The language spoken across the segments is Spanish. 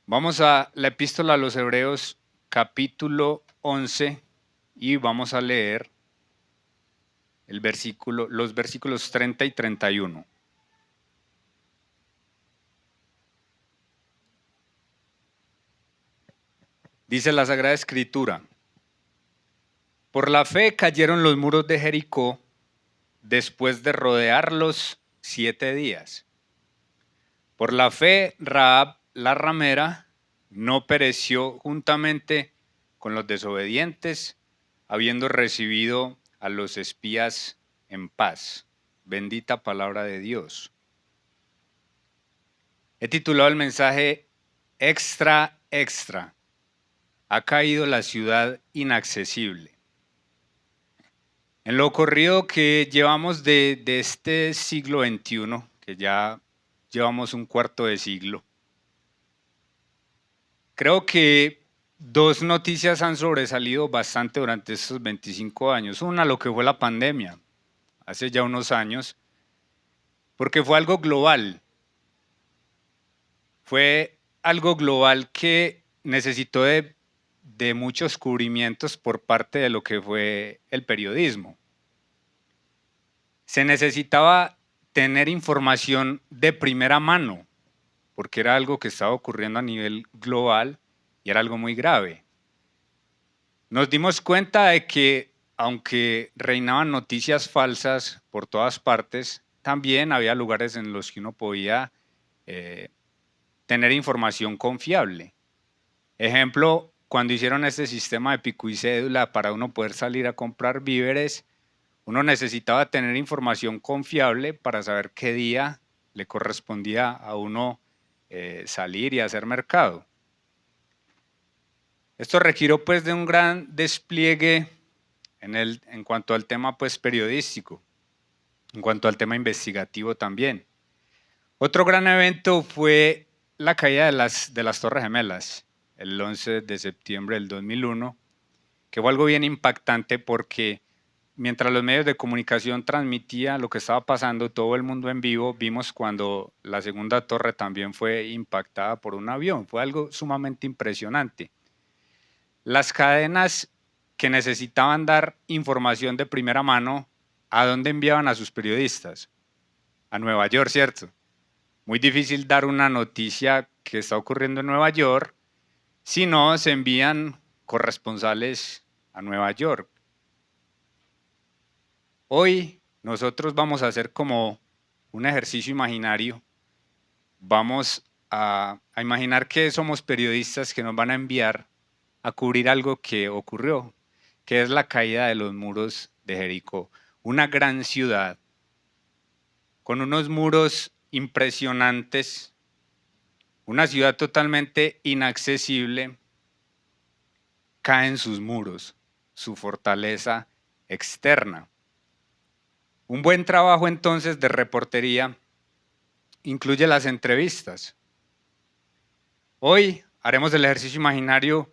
Vamos a la epístola a los Hebreos, capítulo 11, y vamos a leer los versículos 30 y 31. Dice la Sagrada Escritura: por la fe cayeron los muros de Jericó después de rodearlos 7 días. Por la fe, Rahab la ramera no pereció juntamente con los desobedientes, habiendo recibido a los espías en paz. Bendita palabra de Dios. He titulado el mensaje Extra, extra. Ha caído la ciudad inaccesible. En lo ocurrido que llevamos de este siglo XXI, que ya llevamos un cuarto de siglo, creo que dos noticias han sobresalido bastante durante estos 25 años. Una, lo que fue la pandemia, hace ya unos años, porque fue algo global. Fue algo global que necesitó de muchos cubrimientos por parte de lo que fue el periodismo. Se necesitaba tener información de primera mano, porque era algo que estaba ocurriendo a nivel global y era algo muy grave. Nos dimos cuenta de que, aunque reinaban noticias falsas por todas partes, también había lugares en los que uno podía tener información confiable. Ejemplo, cuando hicieron este sistema de pico y cédula para uno poder salir a comprar víveres, uno necesitaba tener información confiable para saber qué día le correspondía a uno salir y hacer mercado. Esto requirió pues de un gran despliegue en cuanto al tema pues periodístico, en cuanto al tema investigativo también. Otro gran evento fue la caída de las Torres Gemelas, el 11 de septiembre del 2001, que fue algo bien impactante porque mientras los medios de comunicación transmitían lo que estaba pasando, todo el mundo en vivo, vimos cuando la segunda torre también fue impactada por un avión. Fue algo sumamente impresionante. Las cadenas que necesitaban dar información de primera mano, ¿a dónde enviaban a sus periodistas? A Nueva York, ¿cierto? Muy difícil dar una noticia que está ocurriendo en Nueva York, si no se envían corresponsales a Nueva York. Hoy nosotros vamos a hacer como un ejercicio imaginario. Vamos a imaginar que somos periodistas que nos van a enviar a cubrir algo que ocurrió, que es la caída de los muros de Jericó. Una gran ciudad con unos muros impresionantes, una ciudad totalmente inaccesible, caen sus muros, su fortaleza externa. Un buen trabajo entonces de reportería incluye las entrevistas. Hoy haremos el ejercicio imaginario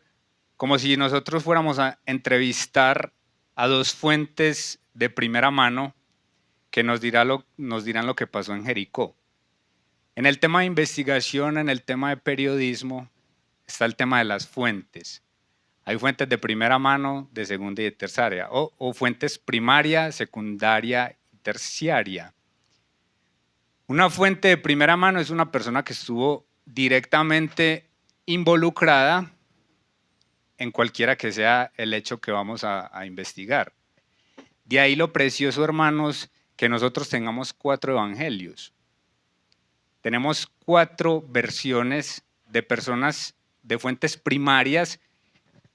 como si nosotros fuéramos a entrevistar a dos fuentes de primera mano que nos dirán lo que pasó en Jericó. En el tema de investigación, en el tema de periodismo, está el tema de las fuentes. Hay fuentes de primera mano, de segunda y de terciaria, o fuentes primaria, secundaria y terciaria. Una fuente de primera mano es una persona que estuvo directamente involucrada en cualquiera que sea el hecho que vamos a investigar. De ahí lo precioso, hermanos, que nosotros tengamos 4 evangelios. Tenemos 4 versiones de personas de fuentes primarias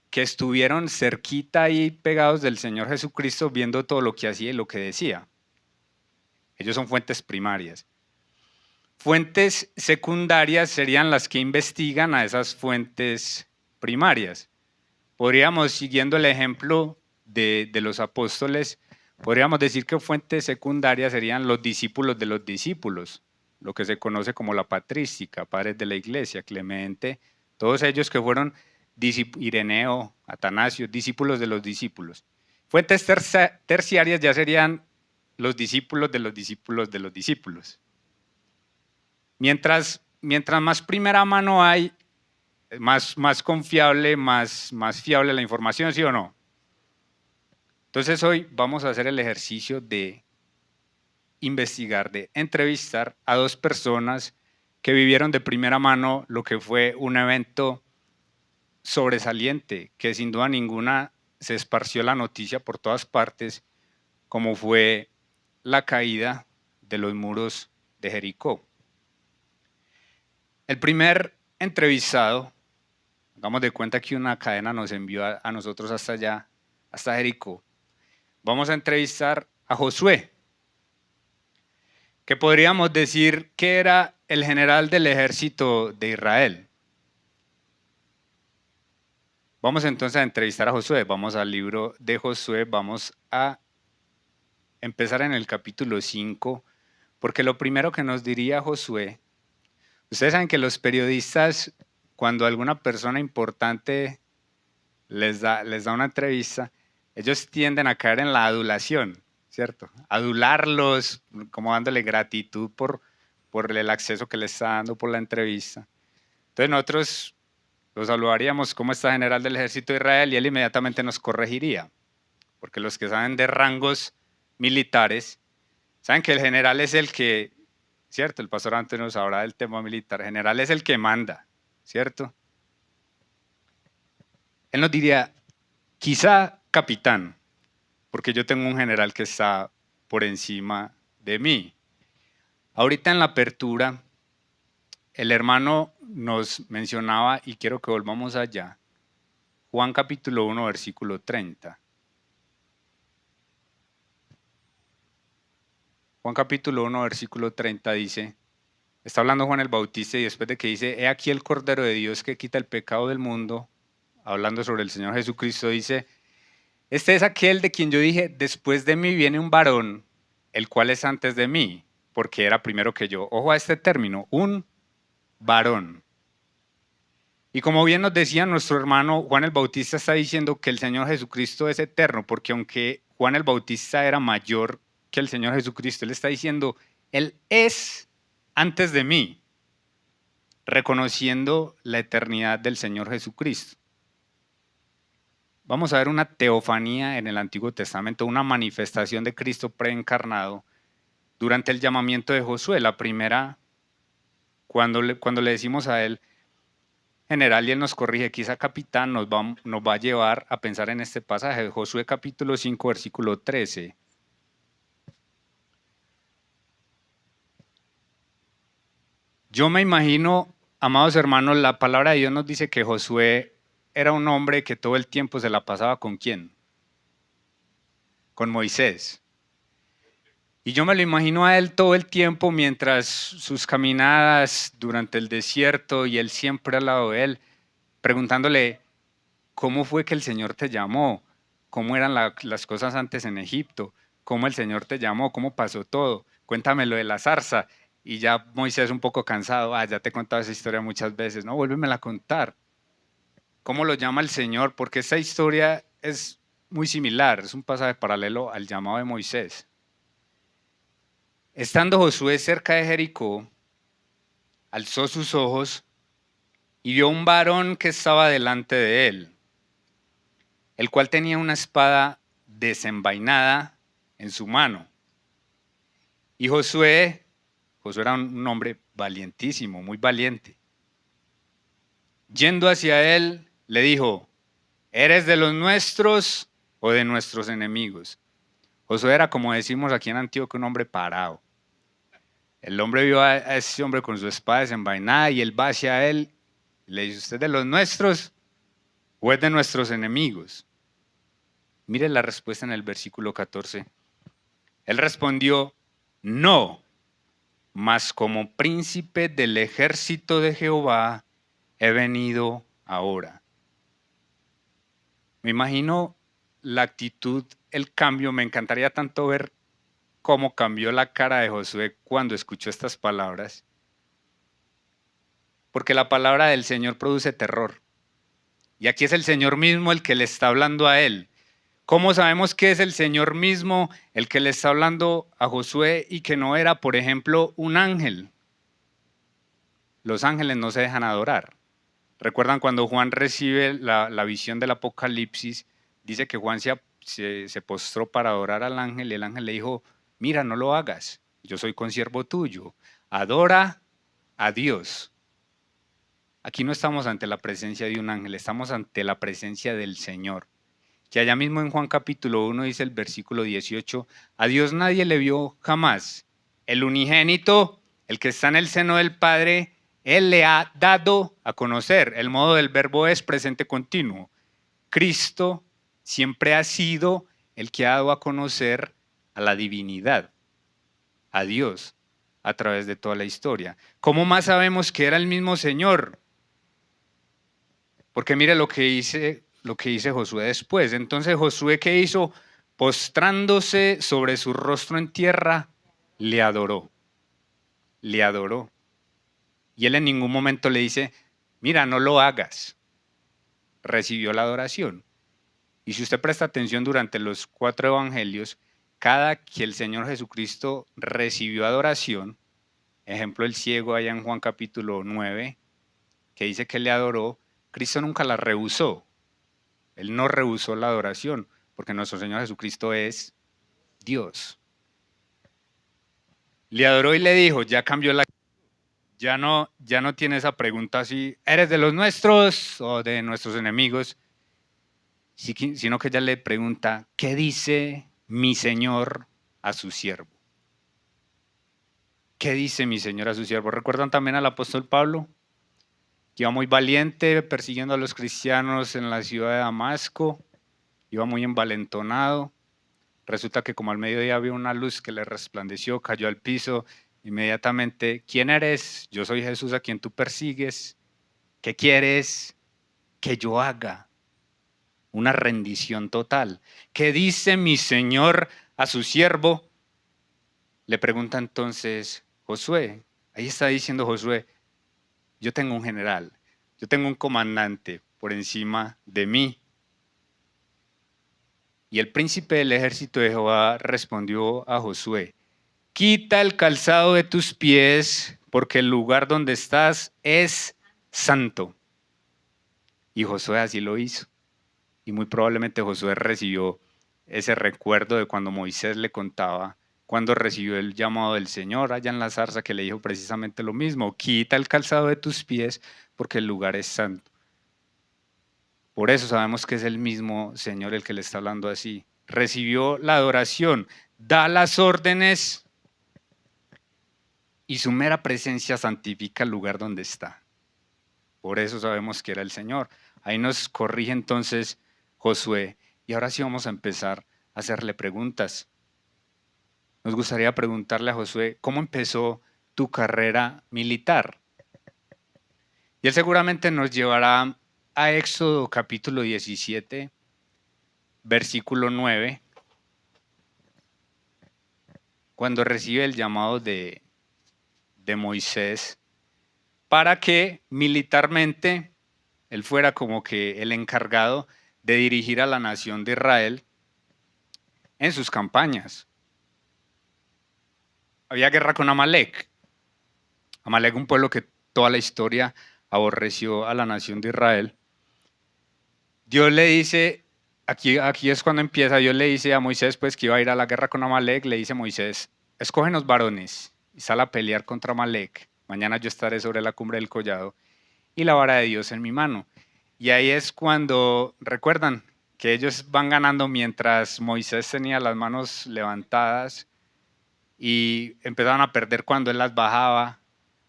que estuvieron cerquita y pegados del Señor Jesucristo viendo todo lo que hacía y lo que decía. Ellos son fuentes primarias. Fuentes secundarias serían las que investigan a esas fuentes primarias. Podríamos, siguiendo el ejemplo de los apóstoles, podríamos decir que fuentes secundarias serían los discípulos de los discípulos, lo que se conoce como la patrística, padres de la iglesia, Clemente, todos ellos que fueron Ireneo, Atanasio, discípulos de los discípulos. Fuentes terciarias ya serían los discípulos de los discípulos de los discípulos. Mientras más primera mano hay, más confiable, más fiable la información, ¿sí o no? Entonces hoy vamos a hacer el ejercicio de investigar, de entrevistar a dos personas que vivieron de primera mano lo que fue un evento sobresaliente, que sin duda ninguna se esparció la noticia por todas partes, como fue la caída de los muros de Jericó. El primer entrevistado, hagamos de cuenta que una cadena nos envió a nosotros hasta allá, hasta Jericó. Vamos a entrevistar a Josué, que podríamos decir que era el general del ejército de Israel. Vamos entonces a entrevistar a Josué, vamos al libro de Josué, vamos a empezar en el capítulo 5, porque lo primero que nos diría Josué, ustedes saben que los periodistas, cuando alguna persona importante les da una entrevista, ellos tienden a caer en la adulación, ¿cierto? Adularlos, como dándole gratitud por el acceso que les está dando por la entrevista. Entonces nosotros lo saludaríamos como está general del ejército de Israel y él inmediatamente nos corregiría, porque los que saben de rangos militares saben que el general es el que, ¿cierto? El pastor antes nos habla del tema militar, el general es el que manda, ¿cierto? Él nos diría, quizá capitán, porque yo tengo un general que está por encima de mí. Ahorita en la apertura, el hermano nos mencionaba, y quiero que volvamos allá, Juan capítulo 1, versículo 30. Juan capítulo 1, versículo 30 dice, está hablando Juan el Bautista y después de que dice, he aquí el Cordero de Dios que quita el pecado del mundo, hablando sobre el Señor Jesucristo, dice, este es aquel de quien yo dije, después de mí viene un varón, el cual es antes de mí, porque era primero que yo. Ojo a este término, un varón. Y como bien nos decía nuestro hermano Juan el Bautista está diciendo que el Señor Jesucristo es eterno, porque aunque Juan el Bautista era mayor que el Señor Jesucristo, él está diciendo, él es antes de mí, reconociendo la eternidad del Señor Jesucristo. Vamos a ver una teofanía en el Antiguo Testamento, una manifestación de Cristo preencarnado durante el llamamiento de Josué. La primera, cuando le decimos a él, general, y él nos corrige, quizá capitán, nos va a llevar a pensar en este pasaje, Josué capítulo 5, versículo 13. Yo me imagino, amados hermanos, la palabra de Dios nos dice que Josué era un hombre que todo el tiempo se la pasaba ¿con quién? Con Moisés. Y yo me lo imagino a él todo el tiempo mientras sus caminadas durante el desierto y él siempre al lado de él, preguntándole, ¿cómo fue que el Señor te llamó? ¿Cómo eran las cosas antes en Egipto? ¿Cómo el Señor te llamó? ¿Cómo pasó todo? Cuéntame lo de la zarza. Y ya Moisés un poco cansado, ya te he contado esa historia muchas veces, ¿no? Vuélvemela a contar. ¿Cómo lo llama el Señor? Porque esta historia es muy similar, es un pasaje paralelo al llamado de Moisés. Estando Josué cerca de Jericó, alzó sus ojos y vio un varón que estaba delante de él, el cual tenía una espada desenvainada en su mano. Y Josué era un hombre valientísimo, muy valiente. Yendo hacia él, le dijo, ¿eres de los nuestros o de nuestros enemigos? Josué era, como decimos aquí en Antioquia, un hombre parado. El hombre vio a ese hombre con su espada desenvainada y él va hacia él y le dice, ¿usted es de los nuestros o es de nuestros enemigos? Mire la respuesta en el versículo 14. Él respondió, no, mas como príncipe del ejército de Jehová he venido ahora. Me imagino la actitud, el cambio, me encantaría tanto ver cómo cambió la cara de Josué cuando escuchó estas palabras. Porque la palabra del Señor produce terror. Y aquí es el Señor mismo el que le está hablando a él. ¿Cómo sabemos que es el Señor mismo el que le está hablando a Josué y que no era, por ejemplo, un ángel? Los ángeles no se dejan adorar. ¿Recuerdan cuando Juan recibe la visión del Apocalipsis? Dice que Juan se postró para adorar al ángel y el ángel le dijo, mira, no lo hagas, yo soy consiervo tuyo, adora a Dios. Aquí no estamos ante la presencia de un ángel, estamos ante la presencia del Señor. Que allá mismo en Juan capítulo 1 dice el versículo 18, a Dios nadie le vio jamás. El unigénito, el que está en el seno del Padre, Él le ha dado a conocer. El modo del verbo es presente continuo. Cristo siempre ha sido el que ha dado a conocer a la divinidad, a Dios, a través de toda la historia. ¿Cómo más sabemos que era el mismo Señor? Porque mire lo que dice Josué después. Entonces Josué, ¿qué hizo? Postrándose sobre su rostro en tierra, le adoró. Le adoró. Y él en ningún momento le dice, mira, no lo hagas. Recibió la adoración. Y si usted presta atención durante los 4 evangelios, cada que el Señor Jesucristo recibió adoración, ejemplo el ciego allá en Juan capítulo 9, que dice que le adoró, Cristo nunca la rehusó. Él no rehusó la adoración, porque nuestro Señor Jesucristo es Dios. Le adoró y le dijo, ya cambió ya no tiene esa pregunta así, ¿eres de los nuestros o de nuestros enemigos? Sino que ya le pregunta, ¿qué dice mi Señor a su siervo? ¿Qué dice mi Señor a su siervo? ¿Recuerdan también al apóstol Pablo? Que iba muy valiente persiguiendo a los cristianos en la ciudad de Damasco, iba muy envalentonado. Resulta que como al mediodía vio una luz que le resplandeció, cayó al piso, inmediatamente, ¿quién eres? Yo soy Jesús a quien tú persigues. ¿Qué quieres que yo haga? Una rendición total. ¿Qué dice mi Señor a su siervo? Le pregunta entonces Josué. Ahí está diciendo Josué, yo tengo un general, yo tengo un comandante por encima de mí. Y el príncipe del ejército de Jehová respondió a Josué, quita el calzado de tus pies, porque el lugar donde estás es santo. Y Josué así lo hizo. Y muy probablemente Josué recibió ese recuerdo de cuando Moisés le contaba, cuando recibió el llamado del Señor allá en la zarza, que le dijo precisamente lo mismo, quita el calzado de tus pies, porque el lugar es santo. Por eso sabemos que es el mismo Señor el que le está hablando así. Recibió la adoración, da las órdenes y su mera presencia santifica el lugar donde está. Por eso sabemos que era el Señor. Ahí nos corrige entonces Josué. Y ahora sí vamos a empezar a hacerle preguntas. Nos gustaría preguntarle a Josué, ¿cómo empezó tu carrera militar? Y él seguramente nos llevará a Éxodo capítulo 17, versículo 9, cuando recibe el llamado de Moisés para que militarmente él fuera como que el encargado de dirigir a la nación de Israel en sus campañas. Había guerra con Amalek. Amalek, un pueblo que toda la historia aborreció a la nación de Israel. Dios le dice, aquí es cuando empieza, Dios le dice a Moisés pues que iba a ir a la guerra con Amalek, le dice a Moisés, escógenos varones y sal a pelear contra Amalek. Mañana yo estaré sobre la cumbre del collado y la vara de Dios en mi mano. Y ahí es cuando, recuerdan, que ellos van ganando mientras Moisés tenía las manos levantadas y empezaron a perder cuando él las bajaba,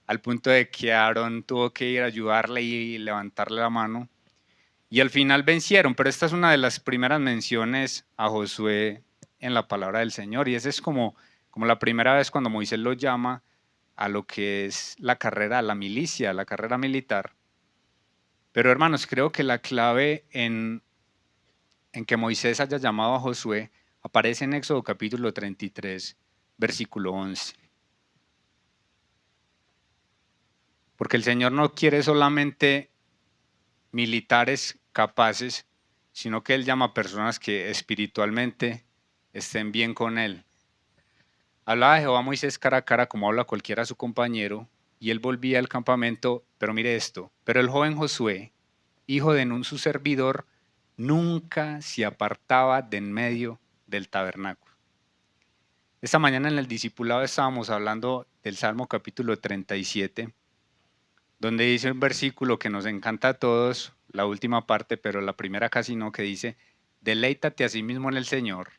al punto de que Aarón tuvo que ir a ayudarle y levantarle la mano. Y al final vencieron, pero esta es una de las primeras menciones a Josué en la palabra del Señor. Y esa es como la primera vez cuando Moisés lo llama a lo que es la carrera, la milicia, la carrera militar. Pero hermanos, creo que la clave en que Moisés haya llamado a Josué aparece en Éxodo capítulo 33, versículo 11. Porque el Señor no quiere solamente militares capaces, sino que Él llama a personas que espiritualmente estén bien con Él. Hablaba de Jehová Moisés cara a cara como habla cualquiera a su compañero, y él volvía al campamento, pero mire esto, pero el joven Josué, hijo de Nun su servidor, nunca se apartaba de en medio del tabernáculo. Esta mañana en el discipulado estábamos hablando del Salmo capítulo 37, donde dice un versículo que nos encanta a todos, la última parte, pero la primera casi no, que dice, deleítate a sí mismo en el Señor,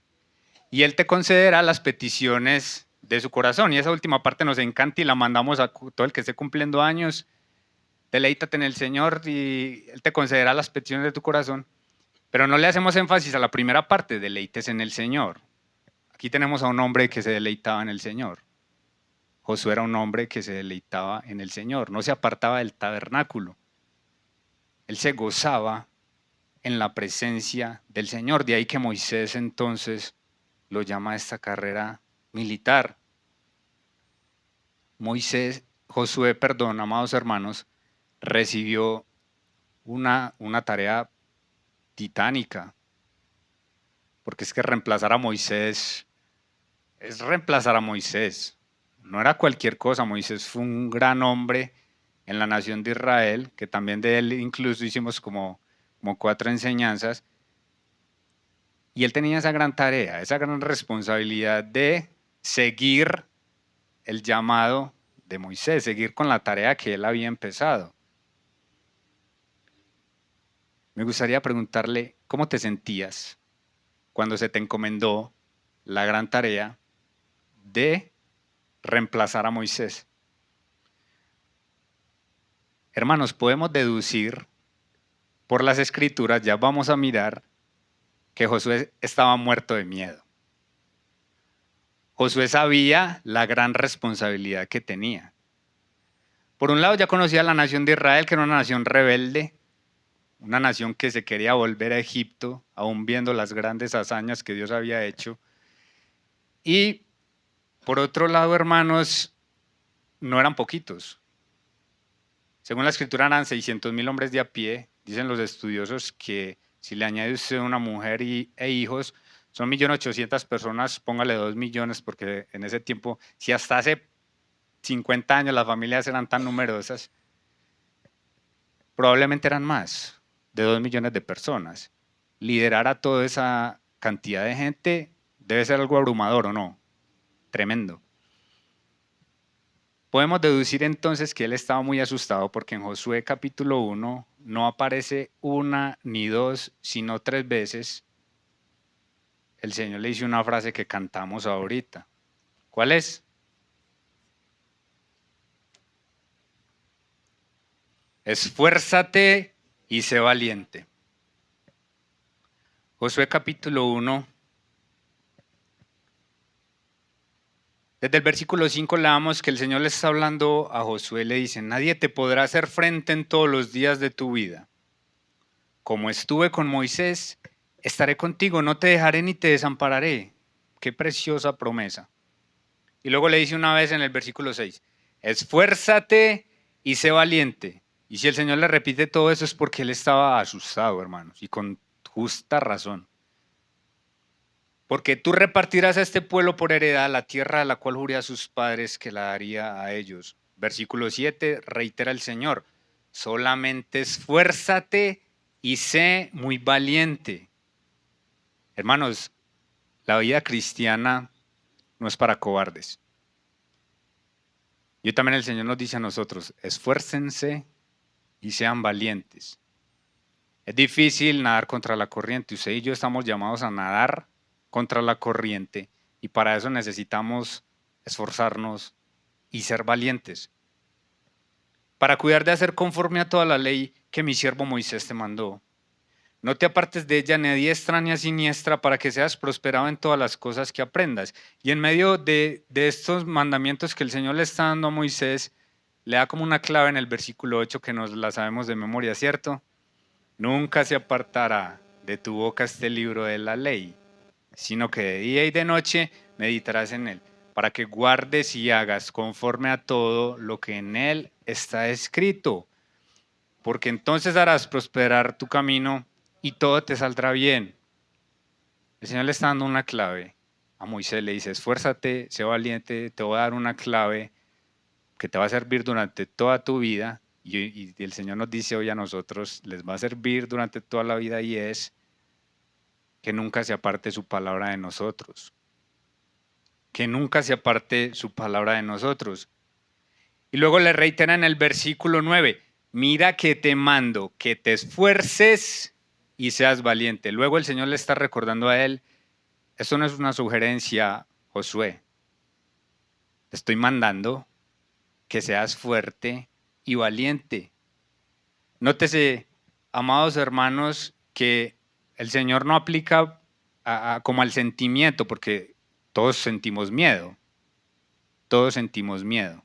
y Él te concederá las peticiones de su corazón. Y esa última parte nos encanta y la mandamos a todo el que esté cumpliendo años. Deleítate en el Señor y Él te concederá las peticiones de tu corazón. Pero no le hacemos énfasis a la primera parte, deleites en el Señor. Aquí tenemos a un hombre que se deleitaba en el Señor. Josué era un hombre que se deleitaba en el Señor, no se apartaba del tabernáculo. Él se gozaba en la presencia del Señor. De ahí que Moisés entonces lo llama a esta carrera militar. Josué, amados hermanos, recibió una tarea titánica, porque es que reemplazar a Moisés es reemplazar a Moisés. No era cualquier cosa. Moisés fue un gran hombre en la nación de Israel, que también de él incluso hicimos como 4 enseñanzas. Y él tenía esa gran tarea, esa gran responsabilidad de seguir el llamado de Moisés, seguir con la tarea que él había empezado. Me gustaría preguntarle, ¿cómo te sentías cuando se te encomendó la gran tarea de reemplazar a Moisés? Hermanos, podemos deducir por las escrituras, ya vamos a mirar, que Josué estaba muerto de miedo. Josué sabía la gran responsabilidad que tenía. Por un lado ya conocía la nación de Israel, que era una nación rebelde, una nación que se quería volver a Egipto, aún viendo las grandes hazañas que Dios había hecho. Y por otro lado, hermanos, no eran poquitos. Según la escritura eran 600,000 hombres de a pie. Dicen los estudiosos que si le añade usted una mujer e hijos, son 1.800.000 personas, póngale 2 millones, porque en ese tiempo, si hasta hace 50 años las familias eran tan numerosas, probablemente eran más de 2 millones de personas. Liderar a toda esa cantidad de gente debe ser algo abrumador, ¿o no? Tremendo. Podemos deducir entonces que él estaba muy asustado porque en Josué capítulo 1 no aparece una ni dos, sino 3 veces. El Señor le dice una frase que cantamos ahorita. ¿Cuál es? Esfuérzate y sé valiente. Josué capítulo 1. Desde el versículo 5 leamos que el Señor le está hablando a Josué, le dice, nadie te podrá hacer frente en todos los días de tu vida. Como estuve con Moisés, estaré contigo, no te dejaré ni te desampararé. Qué preciosa promesa. Y luego le dice una vez en el versículo 6, esfuérzate y sé valiente. Y si el Señor le repite todo eso es porque él estaba asustado, hermanos, y con justa razón. Porque tú repartirás a este pueblo por heredad la tierra a la cual juré a sus padres que la daría a ellos. Versículo 7, reitera el Señor, solamente esfuérzate y sé muy valiente. Hermanos, la vida cristiana no es para cobardes. Y también el Señor nos dice a nosotros, esfuércense y sean valientes. Es difícil nadar contra la corriente. Usted y yo estamos llamados a nadar contra la corriente y para eso necesitamos esforzarnos y ser valientes. Para cuidar de hacer conforme a toda la ley que mi siervo Moisés te mandó. No te apartes de ella ni a diestra ni a siniestra para que seas prosperado en todas las cosas que aprendas. Y en medio de estos mandamientos que el Señor le está dando a Moisés, le da como una clave en el versículo 8 que nos la sabemos de memoria, ¿cierto? Nunca se apartará de tu boca este libro de la ley, sino que de día y de noche meditarás en él, para que guardes y hagas conforme a todo lo que en él está escrito. Porque entonces harás prosperar tu camino y todo te saldrá bien. El Señor le está dando una clave. A Moisés le dice, esfuérzate, sé valiente, te voy a dar una clave que te va a servir durante toda tu vida, y el Señor nos dice hoy a nosotros, les va a servir durante toda la vida, y es que nunca se aparte su palabra de nosotros. Que nunca se aparte su palabra de nosotros. Y luego le reitera en el versículo 9, mira que te mando, que te esfuerces y seas valiente. Luego el Señor le está recordando a él, esto no es una sugerencia, Josué. Te estoy mandando que seas fuerte y valiente. Nótese, amados hermanos, que el Señor no aplica como al sentimiento, porque todos sentimos miedo. Todos sentimos miedo.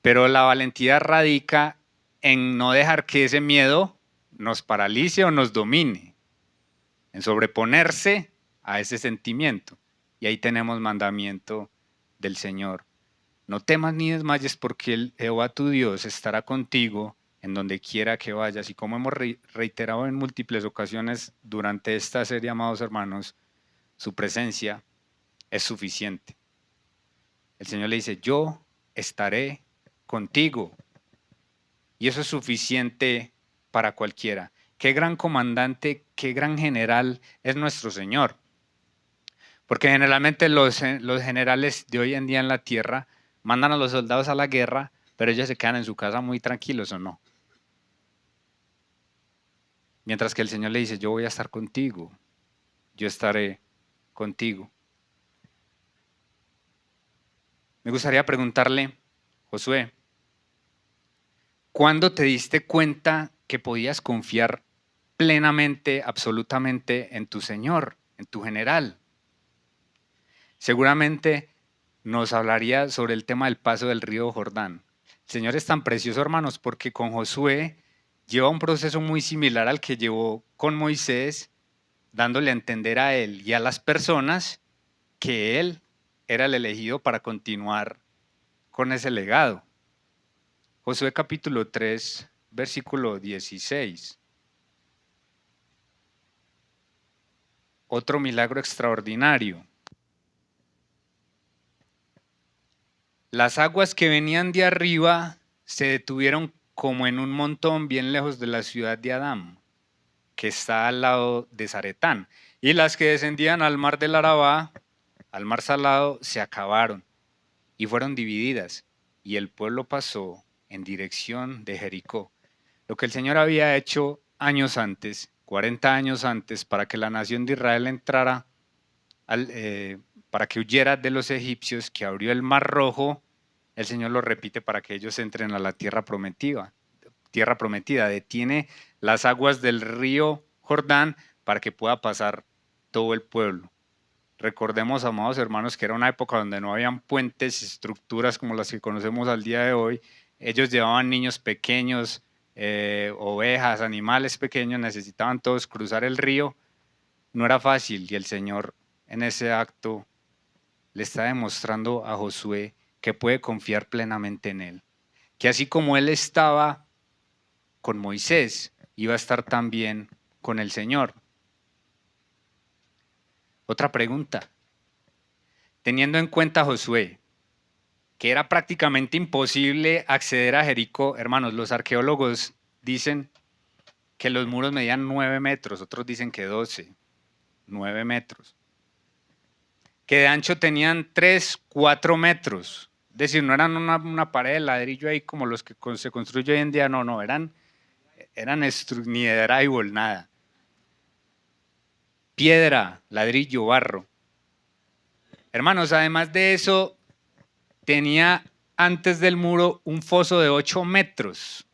Pero la valentía radica en no dejar que ese miedo nos paralice o nos domine, en sobreponerse a ese sentimiento. Y ahí tenemos mandamiento del Señor. No temas ni desmayes, porque el Jehová tu Dios estará contigo en donde quiera que vayas. Y como hemos reiterado en múltiples ocasiones durante esta serie, amados hermanos, su presencia es suficiente. El Señor le dice, yo estaré contigo. Y eso es suficiente para cualquiera. Qué gran comandante, qué gran general es nuestro Señor. Porque generalmente los generales de hoy en día en la tierra mandan a los soldados a la guerra, pero ellos se quedan en su casa muy tranquilos, ¿o no? Mientras que el Señor le dice, yo voy a estar contigo, yo estaré contigo. Me gustaría preguntarle, Josué, ¿cuándo te diste cuenta que podías confiar plenamente, absolutamente en tu Señor, en tu general? Seguramente nos hablaría sobre el tema del paso del río Jordán. El Señor es tan precioso, hermanos, porque con Josué lleva un proceso muy similar al que llevó con Moisés, dándole a entender a él y a las personas que él era el elegido para continuar con ese legado. Josué capítulo 3, versículo 16. Otro milagro extraordinario. Las aguas que venían de arriba se detuvieron como en un montón bien lejos de la ciudad de Adán, que está al lado de Zaretán. Y las que descendían al mar del Arabá, al mar salado, se acabaron y fueron divididas. Y el pueblo pasó en dirección de Jericó. Lo que el Señor había hecho años antes, 40 años antes, para que la nación de Israel entrara, para que huyera de los egipcios, que abrió el mar rojo, el Señor lo repite para que ellos entren a la tierra prometida. Tierra prometida, detiene las aguas del río Jordán para que pueda pasar todo el pueblo. Recordemos, amados hermanos, que era una época donde no habían puentes y estructuras como las que conocemos al día de hoy. Ellos llevaban niños pequeños, ovejas, animales pequeños, necesitaban todos cruzar el río. No era fácil, y el Señor en ese acto le está demostrando a Josué que puede confiar plenamente en él. Que así como él estaba con Moisés, iba a estar también con el Señor. Otra pregunta. Teniendo en cuenta, Josué, que era prácticamente imposible acceder a Jericó, hermanos, los arqueólogos dicen que los muros medían 9 metros, otros dicen que 12, 9 metros. Que de ancho tenían 3, 4 metros. Es decir, no eran una pared de ladrillo ahí como los que se construye hoy en día, no, eran ni de drywall, nada. Piedra, ladrillo, barro. Hermanos, además de eso, tenía antes del muro un foso de 8 metros.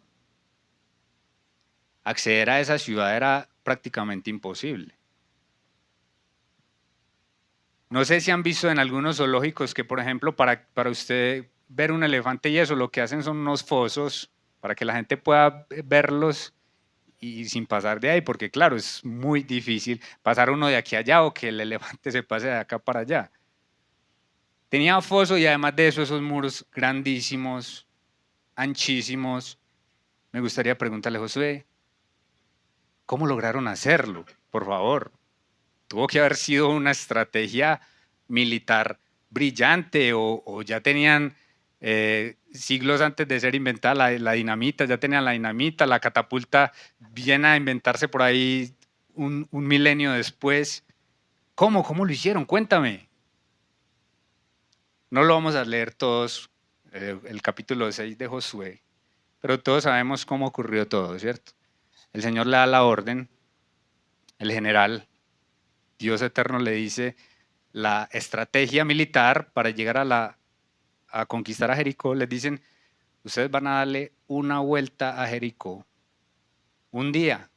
Acceder a esa ciudad era prácticamente imposible. No sé si han visto en algunos zoológicos que, por ejemplo, para usted ver un elefante y eso, lo que hacen son unos fosos para que la gente pueda verlos y sin pasar de ahí, porque claro, es muy difícil pasar uno de aquí a allá o que el elefante se pase de acá para allá. Tenía foso y además de eso esos muros grandísimos, anchísimos. Me gustaría preguntarle, Josué, ¿cómo lograron hacerlo? Por favor. Tuvo que haber sido una estrategia militar brillante o ya tenían siglos antes de ser inventada la dinamita, ya tenían la dinamita, la catapulta viene a inventarse por ahí un milenio después. ¿Cómo? ¿Cómo lo hicieron? Cuéntame. No lo vamos a leer todos, el capítulo 6 de Josué, pero todos sabemos cómo ocurrió todo, ¿cierto? El Señor le da la orden, el general, Dios eterno le dice la estrategia militar para llegar a conquistar a Jericó. Les dicen, ustedes van a darle una vuelta a Jericó un día.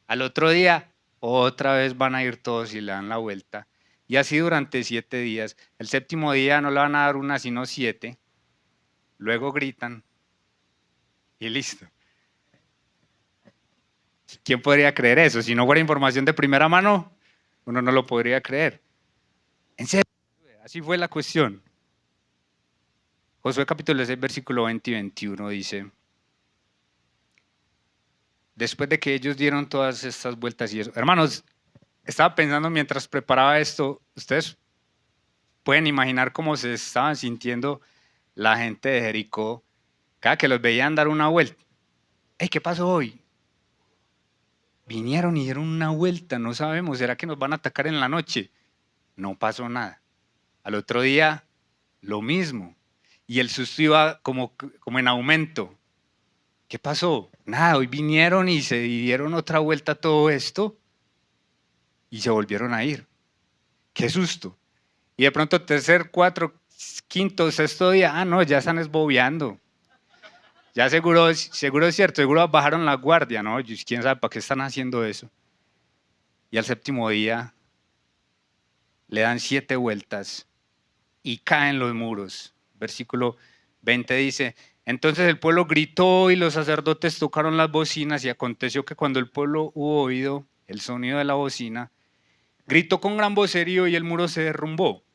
Al otro día, otra vez van a ir todos y le dan la vuelta. Y así durante 7 días. El séptimo día no le van a dar una, sino 7. Luego gritan y listo. ¿Quién podría creer eso? Si no fuera información de primera mano, uno no lo podría creer. En serio, así fue la cuestión. Josué capítulo 6, versículo 20 y 21 dice, después de que ellos dieron todas estas vueltas y eso, hermanos, estaba pensando mientras preparaba esto, ustedes pueden imaginar cómo se estaban sintiendo la gente de Jericó cada que los veían dar una vuelta. Hey, ¿qué pasó hoy? Vinieron y dieron una vuelta, no sabemos, ¿será que nos van a atacar en la noche? No pasó nada. Al otro día, lo mismo. Y el susto iba como en aumento. ¿Qué pasó? Nada, hoy vinieron y se dieron otra vuelta a todo esto y se volvieron a ir. ¡Qué susto! Y de pronto tercer, cuarto, quinto, sexto día, no, ya están esbobeando. Ya seguro es cierto, seguro bajaron la guardia, ¿no? ¿Quién sabe para qué están haciendo eso? Y al séptimo día le dan 7 vueltas y caen los muros. Versículo 20 dice, entonces el pueblo gritó y los sacerdotes tocaron las bocinas y aconteció que cuando el pueblo hubo oído el sonido de la bocina, gritó con gran vocerío y el muro se derrumbó.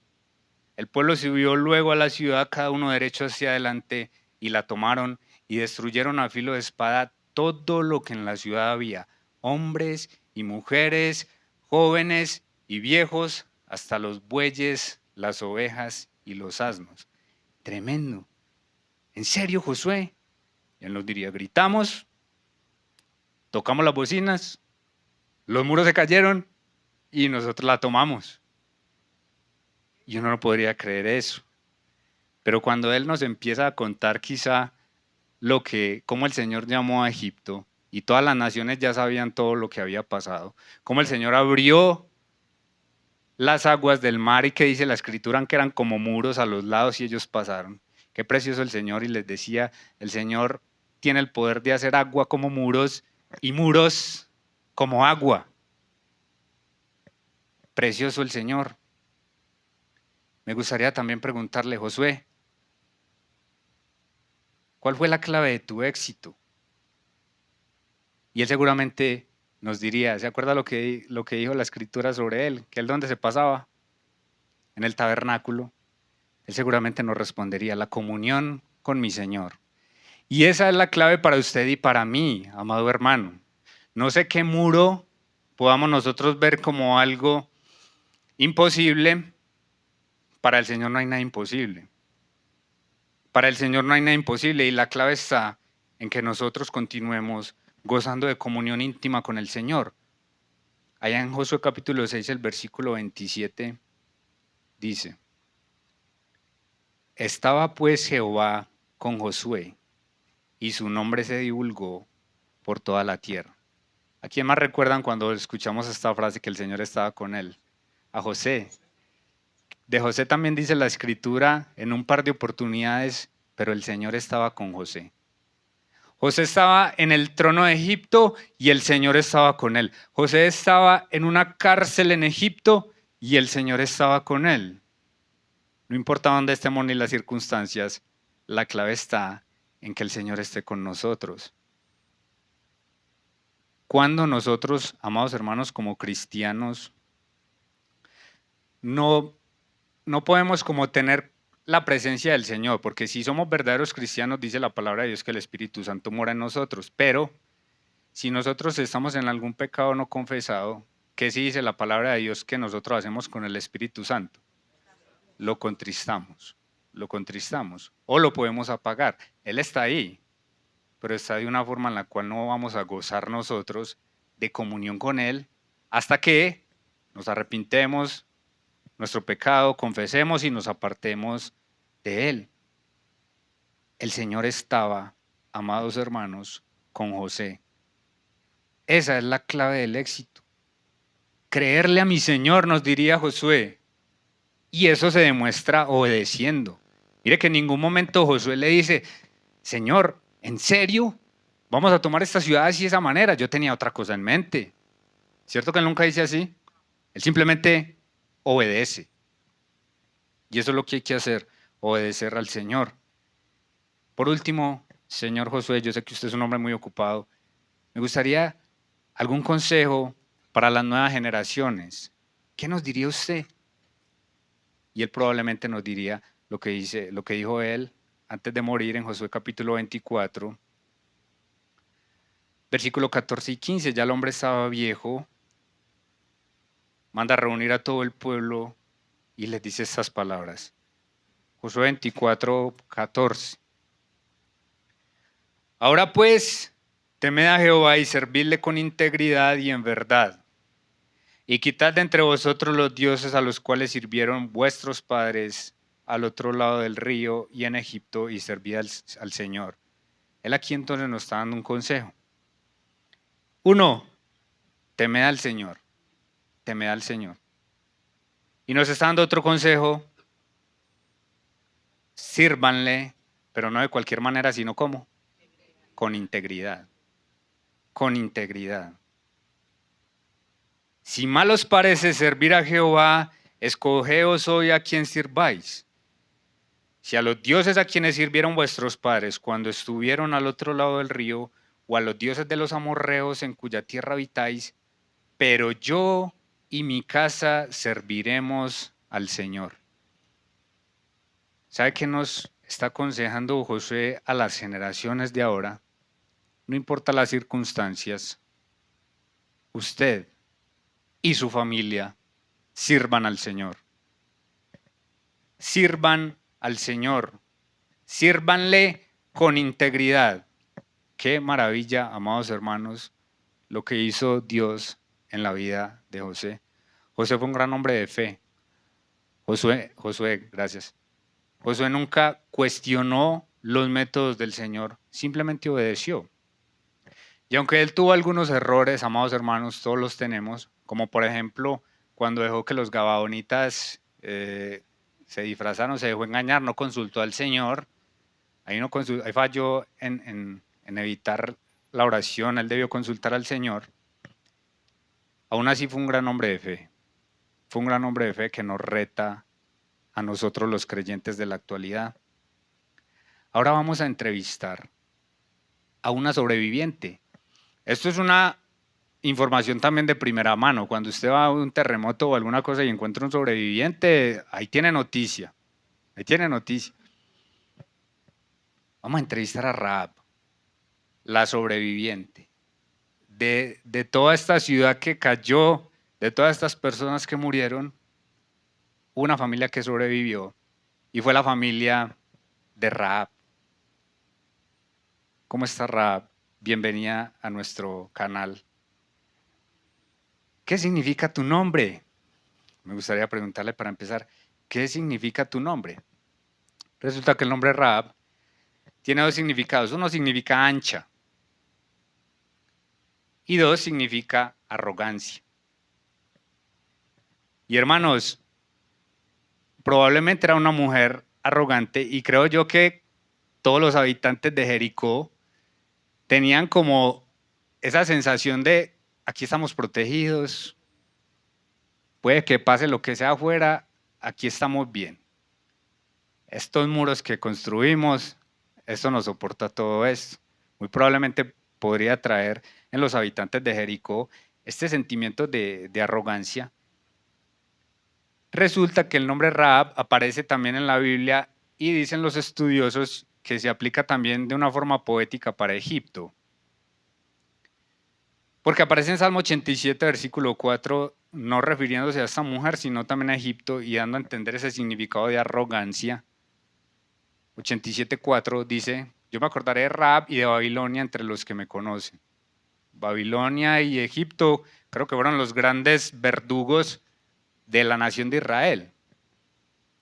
El pueblo subió luego a la ciudad, cada uno derecho hacia adelante, y la tomaron y destruyeron a filo de espada todo lo que en la ciudad había, hombres y mujeres, jóvenes y viejos, hasta los bueyes, las ovejas y los asnos. Tremendo. ¿En serio, Josué? Y él nos diría, gritamos, tocamos las bocinas, los muros se cayeron y nosotros la tomamos. Y uno no podría creer eso. Pero cuando él nos empieza a contar quizá cómo el Señor llamó a Egipto y todas las naciones ya sabían todo lo que había pasado, cómo el Señor abrió las aguas del mar y que dice la escritura que eran como muros a los lados y ellos pasaron. Qué precioso el Señor, y les decía, el Señor tiene el poder de hacer agua como muros y muros como agua. Precioso el Señor. Me gustaría también preguntarle, Josué, ¿cuál fue la clave de tu éxito? Y él seguramente nos diría, ¿se acuerda lo que dijo la escritura sobre él? Que él donde se pasaba, en el tabernáculo. Él seguramente nos respondería, la comunión con mi Señor. Y esa es la clave para usted y para mí, amado hermano. No sé qué muro podamos nosotros ver como algo imposible. Para el Señor no hay nada imposible. Para el Señor no hay nada imposible, y la clave está en que nosotros continuemos gozando de comunión íntima con el Señor. Allá en Josué capítulo 6, el versículo 27 dice, estaba pues Jehová con Josué y su nombre se divulgó por toda la tierra. ¿A quién más recuerdan cuando escuchamos esta frase que el Señor estaba con él? A José. De José también dice la escritura en un par de oportunidades, pero el Señor estaba con José. José estaba en el trono de Egipto y el Señor estaba con él. José estaba en una cárcel en Egipto y el Señor estaba con él. No importa dónde estemos ni las circunstancias, la clave está en que el Señor esté con nosotros. Cuando nosotros, amados hermanos, como cristianos, no podemos como tener la presencia del Señor, porque si somos verdaderos cristianos, dice la palabra de Dios que el Espíritu Santo mora en nosotros, pero si nosotros estamos en algún pecado no confesado, ¿qué sí dice la palabra de Dios que nosotros hacemos con el Espíritu Santo? Lo contristamos. lo contristamos o lo podemos apagar. Él está ahí, pero está de una forma en la cual no vamos a gozar nosotros de comunión con Él hasta que nos arrepintemos nuestro pecado, confesemos y nos apartemos de Él. El Señor estaba, amados hermanos, con José. Esa es la clave del éxito. Creerle a mi Señor, nos diría Josué. Y eso se demuestra obedeciendo. Mire que en ningún momento Josué le dice, Señor, ¿en serio? ¿Vamos a tomar esta ciudad así de esa manera? Yo tenía otra cosa en mente. ¿Cierto que él nunca dice así? Él simplemente obedece. Y eso es lo que hay que hacer, obedecer al Señor. Por último, señor Josué, yo sé que usted es un hombre muy ocupado. Me gustaría algún consejo para las nuevas generaciones. ¿Qué nos diría usted? Y él probablemente nos diría lo que dijo él antes de morir en Josué capítulo 24, versículo 14 y 15. Ya el hombre estaba viejo, manda a reunir a todo el pueblo y les dice estas palabras. Josué 24, 14. Ahora pues, temed a Jehová y servidle con integridad y en verdad. Y quitad de entre vosotros los dioses a los cuales sirvieron vuestros padres al otro lado del río y en Egipto y servid al Señor. Él aquí entonces nos está dando un consejo. 1, temed al Señor. Temed al Señor. Y nos está dando otro consejo. Sírvanle, pero no de cualquier manera, sino ¿cómo? Con integridad. Con integridad. Si mal os parece servir a Jehová, escogeos hoy a quien sirváis. Si a los dioses a quienes sirvieron vuestros padres cuando estuvieron al otro lado del río, o a los dioses de los amorreos en cuya tierra habitáis, pero yo y mi casa serviremos al Señor. ¿Sabe qué nos está aconsejando Josué a las generaciones de ahora? No importa las circunstancias, usted y su familia sirvan al Señor. Sirvan al Señor. Sírvanle con integridad. Qué maravilla, amados hermanos, lo que hizo Dios en la vida de José. José fue un gran hombre de fe. Josué, gracias. Josué nunca cuestionó los métodos del Señor, simplemente obedeció. Y aunque él tuvo algunos errores, amados hermanos, todos los tenemos, como por ejemplo cuando dejó que los gabaonitas se disfrazaron, se dejó engañar, no consultó al Señor, ahí falló en evitar la oración, él debió consultar al Señor. Aún así fue un gran hombre de fe, fue un gran hombre de fe que nos reta a nosotros los creyentes de la actualidad. Ahora vamos a entrevistar a una sobreviviente. Esto es una información también de primera mano. Cuando usted va a un terremoto o alguna cosa y encuentra un sobreviviente, ahí tiene noticia. Ahí tiene noticia. Vamos a entrevistar a Rahab, la sobreviviente. De toda esta ciudad que cayó, de todas estas personas que murieron, una familia que sobrevivió y fue la familia de Rahab. ¿Cómo está Rahab? Bienvenida a nuestro canal. ¿Qué significa tu nombre? Me gustaría preguntarle para empezar, ¿qué significa tu nombre? Resulta que el nombre Rahab tiene dos significados. Uno significa ancha y dos significa arrogancia. Y hermanos, probablemente era una mujer arrogante y creo yo que todos los habitantes de Jericó tenían como esa sensación de aquí estamos protegidos, puede que pase lo que sea afuera, aquí estamos bien. Estos muros que construimos, esto nos soporta todo esto. Muy probablemente podría traer en los habitantes de Jericó este sentimiento de arrogancia. Resulta que el nombre Rahab aparece también en la Biblia y dicen los estudiosos que se aplica también de una forma poética para Egipto. Porque aparece en Salmo 87, versículo 4, no refiriéndose a esta mujer, sino también a Egipto y dando a entender ese significado de arrogancia. 87:4 dice, yo me acordaré de Rahab y de Babilonia entre los que me conocen. Babilonia y Egipto creo que fueron los grandes verdugos de la nación de Israel.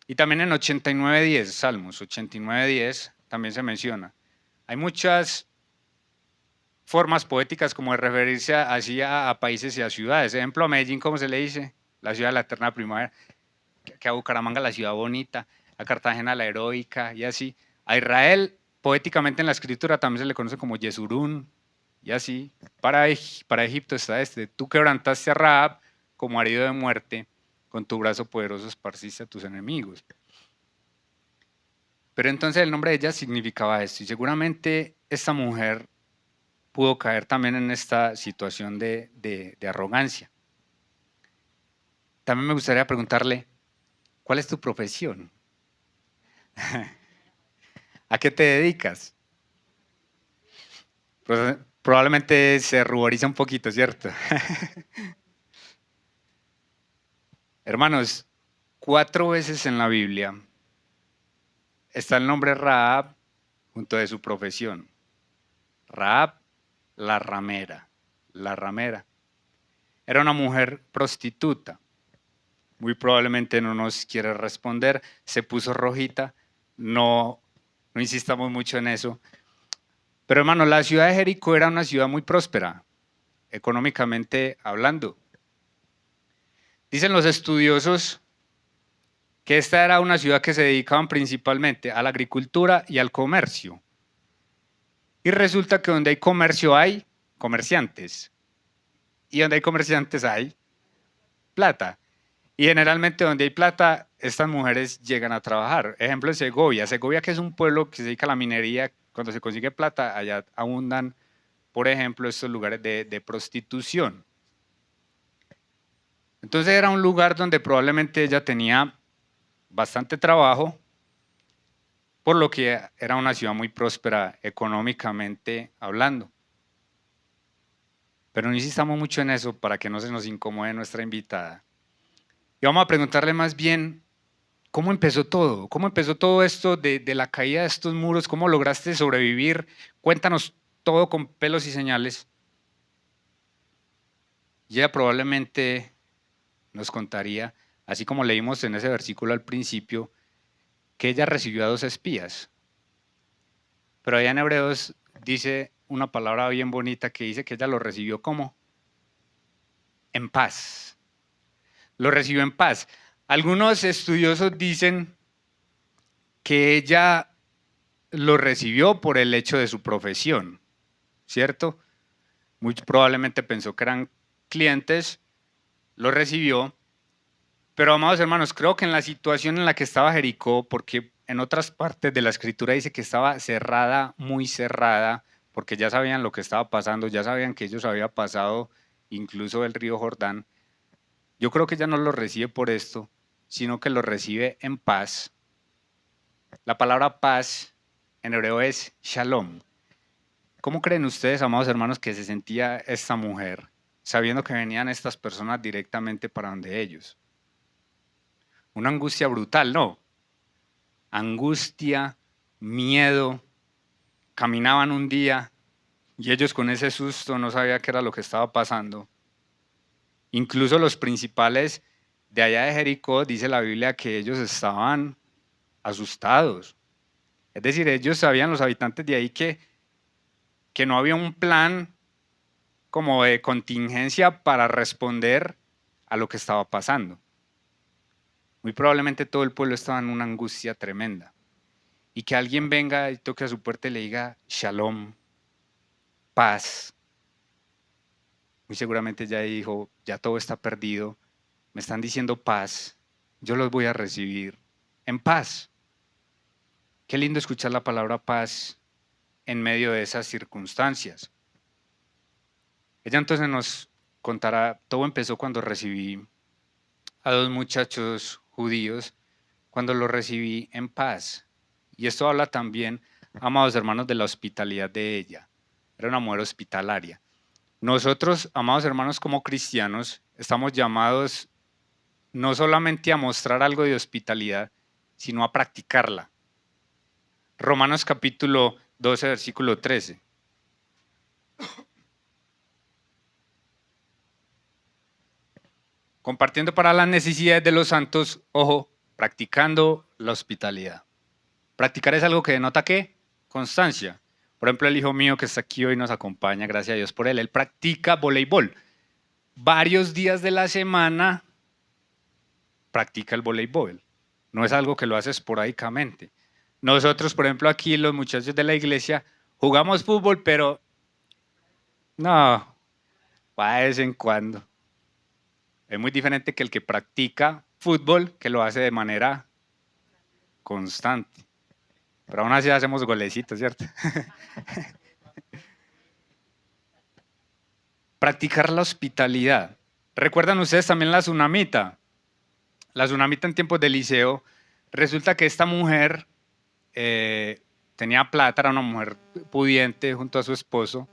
Y también en 89:10, Salmos 89:10 también se menciona. Hay muchas formas poéticas como de referirse así a países y a ciudades. Ejemplo, a Medellín, ¿cómo se le dice? La ciudad de la eterna primavera. Que a Bucaramanga la ciudad bonita, a Cartagena la heroica y así. A Israel, poéticamente en la escritura también se le conoce como Yesurún y así. Para Egipto está este, tú quebrantaste a Rahab como herido de muerte, con tu brazo poderoso esparciste a tus enemigos. Pero entonces el nombre de ella significaba esto y seguramente esta mujer pudo caer también en esta situación de arrogancia. También me gustaría preguntarle, ¿cuál es tu profesión? ¿A qué te dedicas? Probablemente se ruboriza un poquito, ¿cierto? Hermanos, 4 veces en la Biblia está el nombre Rahab junto de su profesión. Rahab, la ramera. La ramera. Era una mujer prostituta. Muy probablemente no nos quiere responder. Se puso rojita. No insistamos mucho en eso. Pero hermano, la ciudad de Jericó era una ciudad muy próspera, económicamente hablando. Dicen los estudiosos que esta era una ciudad que se dedicaban principalmente a la agricultura y al comercio. Y resulta que donde hay comercio hay comerciantes. Y donde hay comerciantes hay plata. Y generalmente donde hay plata, estas mujeres llegan a trabajar. Ejemplo en Segovia. Segovia, que es un pueblo que se dedica a la minería, cuando se consigue plata, allá abundan, por ejemplo, estos lugares de prostitución. Entonces era un lugar donde probablemente ella tenía bastante trabajo, por lo que era una ciudad muy próspera económicamente hablando. Pero no insistamos mucho en eso para que no se nos incomode nuestra invitada. Y vamos a preguntarle más bien, ¿cómo empezó todo? ¿Cómo empezó todo esto de la caída de estos muros? ¿Cómo lograste sobrevivir? Cuéntanos todo con pelos y señales. Y ella probablemente nos contaría, así como leímos en ese versículo al principio, que ella recibió a 2 espías. Pero allá en Hebreos dice una palabra bien bonita que dice que ella lo recibió como en paz. Lo recibió en paz. Algunos estudiosos dicen que ella lo recibió por el hecho de su profesión, ¿cierto? Muy probablemente pensó que eran clientes, lo recibió. Pero amados hermanos, creo que en la situación en la que estaba Jericó, porque en otras partes de la escritura dice que estaba cerrada, muy cerrada, porque ya sabían lo que estaba pasando, ya sabían que ellos habían pasado incluso el río Jordán. Yo creo que ella no lo recibe por esto, sino que lo recibe en paz. La palabra paz en hebreo es shalom. ¿Cómo creen ustedes, amados hermanos, que se sentía esta mujer, sabiendo que venían estas personas directamente para donde ellos? Una angustia brutal, ¿no? Angustia, miedo. Caminaban un día y ellos con ese susto no sabían qué era lo que estaba pasando. Incluso los principales de allá de Jericó, dice la Biblia, que ellos estaban asustados. Es decir, ellos sabían, los habitantes de ahí, que no había un plan como de contingencia para responder a lo que estaba pasando. Muy probablemente todo el pueblo estaba en una angustia tremenda. Y que alguien venga y toque a su puerta y le diga shalom, paz. Muy seguramente ya dijo, ya todo está perdido, me están diciendo paz, yo los voy a recibir en paz. Qué lindo escuchar la palabra paz en medio de esas circunstancias. Ella entonces nos contará, todo empezó cuando recibí a 2 muchachos judíos, cuando los recibí en paz. Y esto habla también, amados hermanos, de la hospitalidad de ella. Era una mujer hospitalaria. Nosotros, amados hermanos, como cristianos, estamos llamados no solamente a mostrar algo de hospitalidad, sino a practicarla. Romanos capítulo 12, versículo 13. Compartiendo para las necesidades de los santos, ojo, practicando la hospitalidad. Practicar es algo que denota ¿qué? Constancia. Por ejemplo, el hijo mío que está aquí hoy nos acompaña, gracias a Dios por él. Él practica voleibol. Varios días de la semana practica el voleibol. No es algo que lo hace esporádicamente. Nosotros, por ejemplo, aquí los muchachos de la iglesia jugamos fútbol, pero no, va de vez en cuando. Es muy diferente que el que practica fútbol, que lo hace de manera constante. Pero aún así hacemos golecitos, ¿cierto? Practicar la hospitalidad. ¿Recuerdan ustedes también la tsunamita? La tsunamita en tiempos de liceo, resulta que esta mujer tenía plata, era una mujer pudiente junto a su esposo.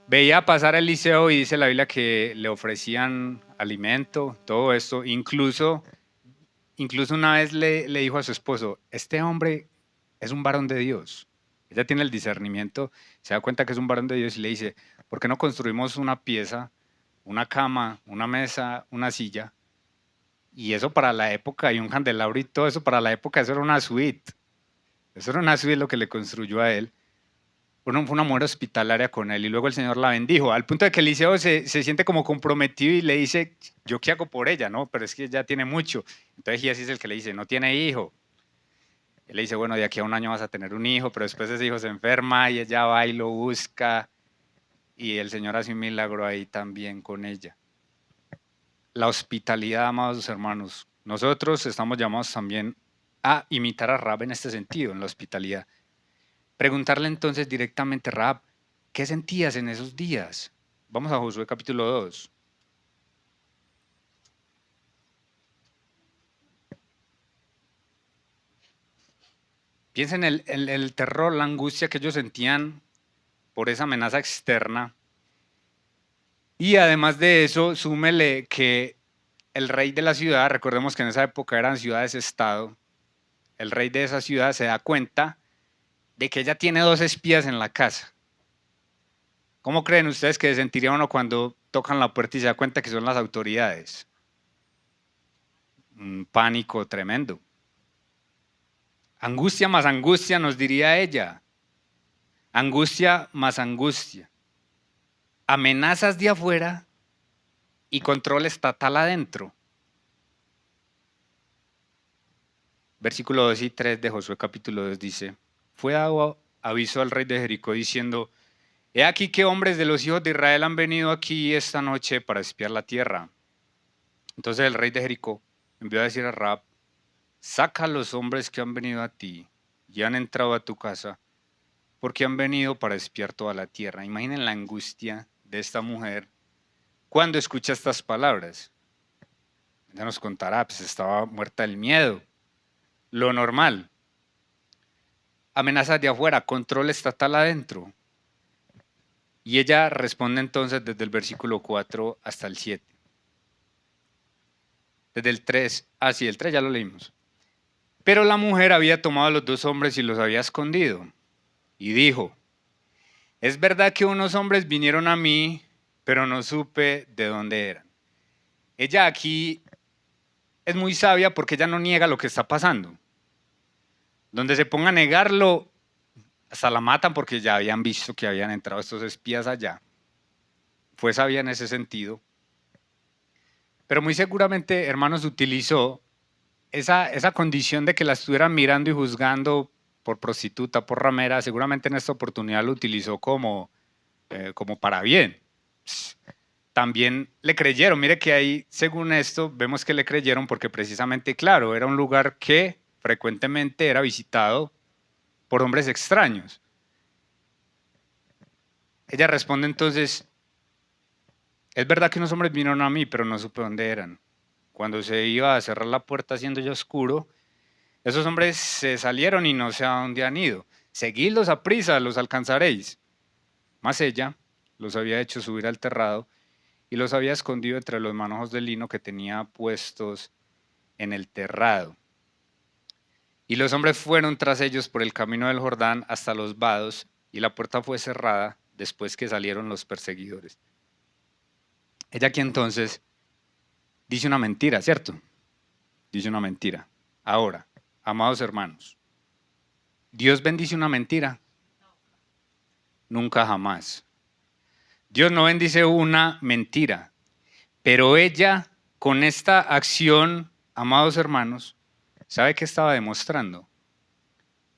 Veía pasar el liceo y dice la Biblia que le ofrecían alimento, todo esto. Incluso una vez le dijo a su esposo, este hombre es un varón de Dios. Ella tiene el discernimiento, se da cuenta que es un varón de Dios y le dice, ¿por qué no construimos una pieza, una cama, una mesa, una silla? Y eso para la época, y un candelabro y todo eso, para la época eso era una suite. Eso era una suite lo que le construyó a él. Fue una mujer hospitalaria con él y luego el Señor la bendijo, al punto de que Eliseo se siente como comprometido y le dice, ¿yo qué hago por ella? No, pero es que ya tiene mucho. Entonces Giesi es el que le dice, no tiene hijo. Él le dice, bueno, de aquí a un año vas a tener un hijo, pero después ese hijo se enferma y ella va y lo busca y el Señor hace un milagro ahí también con ella. La hospitalidad, amados hermanos. Nosotros estamos llamados también a imitar a Rahab en este sentido, en la hospitalidad. Preguntarle entonces directamente, Rahab, ¿qué sentías en esos días? Vamos a Josué capítulo 2. Piensa en el terror, la angustia que ellos sentían por esa amenaza externa. Y además de eso, súmele que el rey de la ciudad, recordemos que en esa época eran ciudades-estado, el rey de esa ciudad se da cuenta de que ella tiene 2 espías en la casa. ¿Cómo creen ustedes que se sentiría uno cuando tocan la puerta y se da cuenta que son las autoridades? Un pánico tremendo. Angustia más angustia, nos diría ella. Angustia más angustia. Amenazas de afuera y control estatal adentro. Versículo 2 y 3 de Josué capítulo 2 dice, fue dado aviso al rey de Jericó diciendo, he aquí que hombres de los hijos de Israel han venido aquí esta noche para espiar la tierra. Entonces el rey de Jericó envió a decir a Rahab, saca a los hombres que han venido a ti y han entrado a tu casa, porque han venido para espiar toda la tierra. Imaginen la angustia de esta mujer cuando escucha estas palabras. Ella nos contará, pues estaba muerta del miedo. Lo normal. Amenazas de afuera, control estatal adentro. Y ella responde entonces desde el versículo 4 hasta el 7. Desde el 3, sí, el 3 ya lo leímos. Pero la mujer había tomado a los 2 hombres y los había escondido. Y dijo, es verdad que unos hombres vinieron a mí, pero no supe de dónde eran. Ella aquí es muy sabia porque ella no niega lo que está pasando. Donde se ponga a negarlo, hasta la matan porque ya habían visto que habían entrado estos espías allá. Fue sabia en ese sentido. Pero muy seguramente, hermanos, utilizó esa condición de que la estuvieran mirando y juzgando por prostituta, por ramera, seguramente en esta oportunidad lo utilizó como para bien. También le creyeron, mire que ahí, según esto, vemos que le creyeron porque precisamente, claro, era un lugar que frecuentemente era visitado por hombres extraños. Ella responde entonces, es verdad que unos hombres vinieron a mí, pero no supe dónde eran. Cuando se iba a cerrar la puerta siendo ya oscuro, esos hombres se salieron y no sé a dónde han ido. Seguidlos a prisa, los alcanzaréis. Mas ella los había hecho subir al terrado y los había escondido entre los manojos de lino que tenía puestos en el terrado. Y los hombres fueron tras ellos por el camino del Jordán hasta los vados, y la puerta fue cerrada después que salieron los perseguidores. Ella aquí entonces dice una mentira, ¿cierto? Dice una mentira. Ahora, amados hermanos, ¿Dios bendice una mentira? Nunca jamás. Dios no bendice una mentira, pero ella con esta acción, amados hermanos, ¿sabe qué estaba demostrando?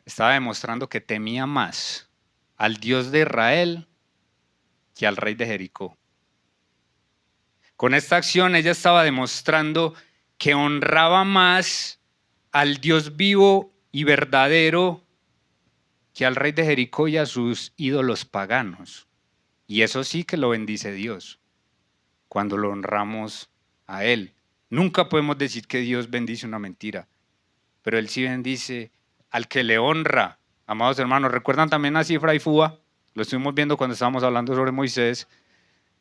Estaba demostrando que temía más al Dios de Israel que al rey de Jericó. Con esta acción ella estaba demostrando que honraba más al Dios vivo y verdadero que al rey de Jericó y a sus ídolos paganos. Y eso sí que lo bendice Dios, cuando lo honramos a Él. Nunca podemos decir que Dios bendice una mentira, pero Él sí bendice al que le honra. Amados hermanos, ¿recuerdan también a Cifra y Fúa? Lo estuvimos viendo cuando estábamos hablando sobre Moisés.